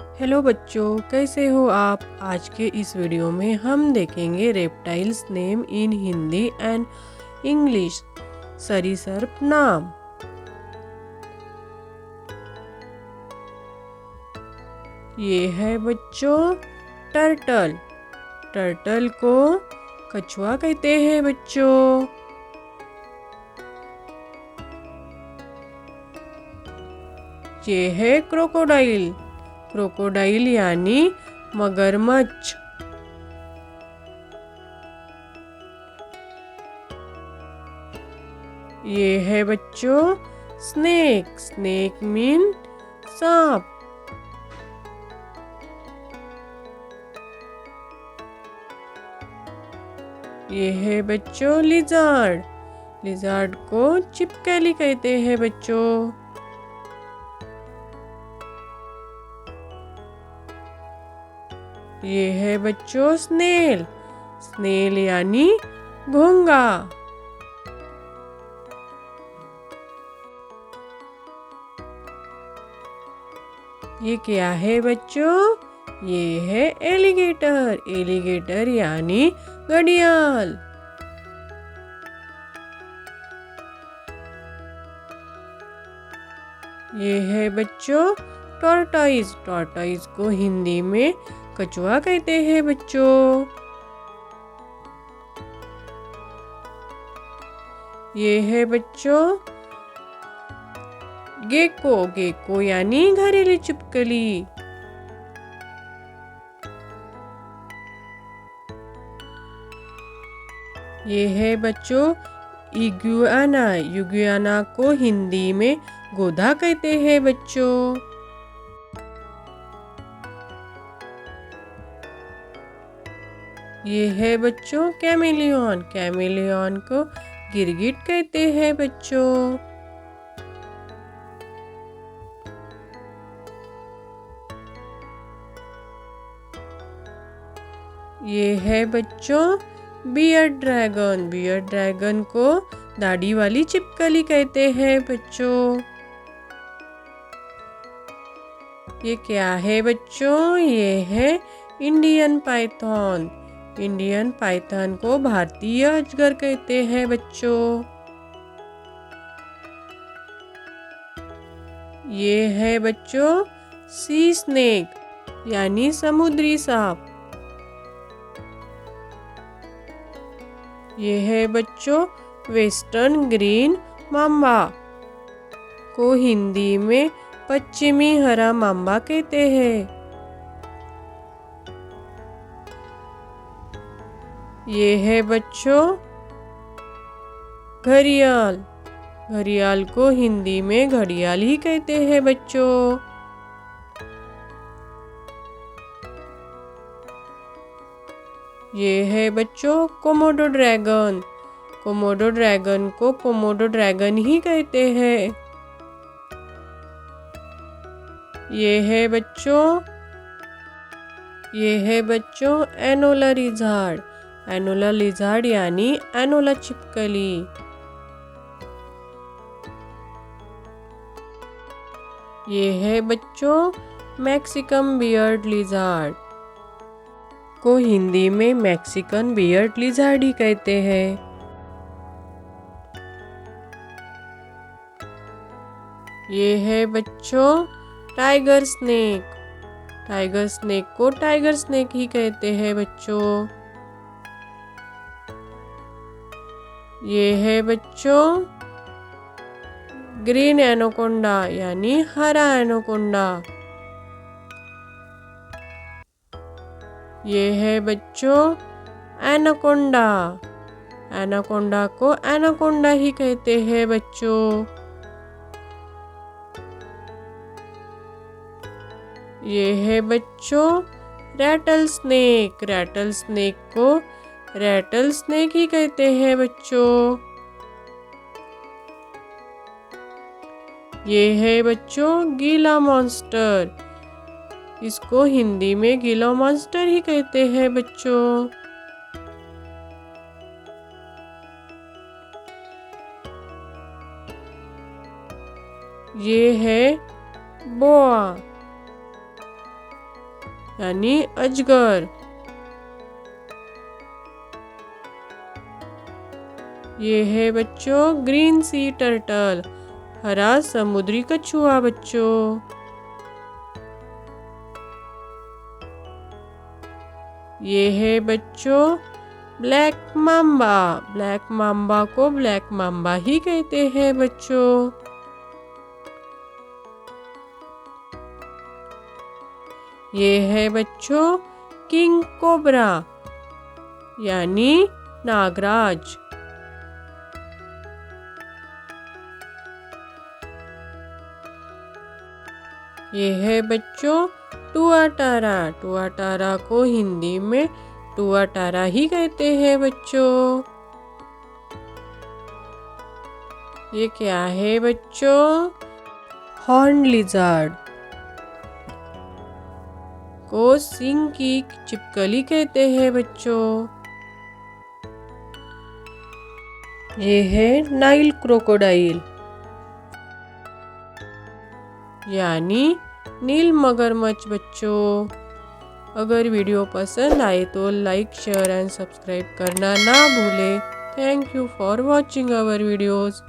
Hello बच्चों, कैसे हो आप। आज के इस वीडियो में हम देखेंगे reptiles name in Hindi and English. सरीसृप नाम। ये है बच्चों टर्टल। टर्टल को कछुआ कहते हैं बच्चों। ये है क्रोकोडाइल। क्रोकोडाइल यानी मगरमच्छ। ये है बच्चों स्नेक। स्नेक मीन सांप। ये है बच्चों लिजार्ड। लिजार्ड को चिपकली कहते हैं बच्चों। ये है बच्चों स्नेल। स्नेल यानी घोंघा। ये क्या है बच्चों? ये है एलिगेटर। एलिगेटर यानी घड़ियाल। ये है बच्चों टॉर्टोइस। टॉर्टोइस को हिंदी में कछुआ कहते हैं बच्चों। ये है बच्चों गेको। गेको यानी घरेलू छिपकली। ये है बच्चों इग्युआना। इग्युआना को हिंदी में गोधा कहते हैं बच्चों। ये है बच्चों कैमेलियन। कैमेलियन को गिरगिट कहते हैं बच्चों। ये है बच्चों बियर्ड ड्रैगन। बियर्ड ड्रैगन को दाढ़ी वाली छिपकली कहते हैं बच्चों। ये क्या है बच्चों? ये है इंडियन पाइथन। इंडियन पाइथन को भारतीय अजगर कहते हैं बच्चों। ये है बच्चों सी स्नेक यानी समुद्री सांप। ये है बच्चों वेस्टर्न ग्रीन मांबा को हिंदी में पश्चिमी हरा मांबा कहते हैं। ये है बच्चों घड़ियाल। घड़ियाल को हिंदी में घड़ियाल ही कहते हैं बच्चों। ये है बच्चों कोमोडो ड्रैगन। कोमोडो ड्रैगन को कोमोडो ड्रैगन ही कहते हैं। ये है बच्चों एनोला लिजार्ड। एनोला लिजार्ड यानी एनोला छिपकली। ये है बच्चों मैक्सिकन बियर्ड लिजार्ड को हिंदी में मैक्सिकन बियर्ड लिजार्ड ही कहते हैं। ये है बच्चों टाइगर स्नेक। टाइगर स्नेक को टाइगर स्नेक ही कहते हैं बच्चों। ये है बच्चों ग्रीन एनाकोंडा यानी हरा एनाकोंडा। ये है बच्चों एनाकोंडा। एनाकोंडा को एनाकोंडा ही कहते हैं बच्चों। ये है बच्चों रैटल स्नेक। रैटल स्नेक को रैटल स्नेक ही कहते हैं बच्चों। ये है बच्चों गीला मॉन्स्टर। इसको हिंदी में गीला मॉन्स्टर ही कहते हैं बच्चों। ये है बोआ। यानी अजगर। ये है बच्चों ग्रीन सी टर्टल, हरा समुद्री कछुआ बच्चों। ये है बच्चों ब्लैक माम्बा, ब्लैक माम्बा को ब्लैक माम्बा ही कहते हैं बच्चों। ये है बच्चों किंग कोबरा यानी नागराज। ये है बच्चों टुआटारा, टुआटारा को हिंदी में टुआटारा ही कहते हैं बच्चों। ये क्या है बच्चों? हॉर्न लिजर्ड को सिंह की छिपकली कहते हैं बच्चों। ये है नाइल क्रोकोडाइल यानी नील मगरमच्छ बच्चों। अगर वीडियो पसंद आए तो लाइक, शेयर एंड सब्सक्राइब करना ना भूलें। Thank you for watching our videos.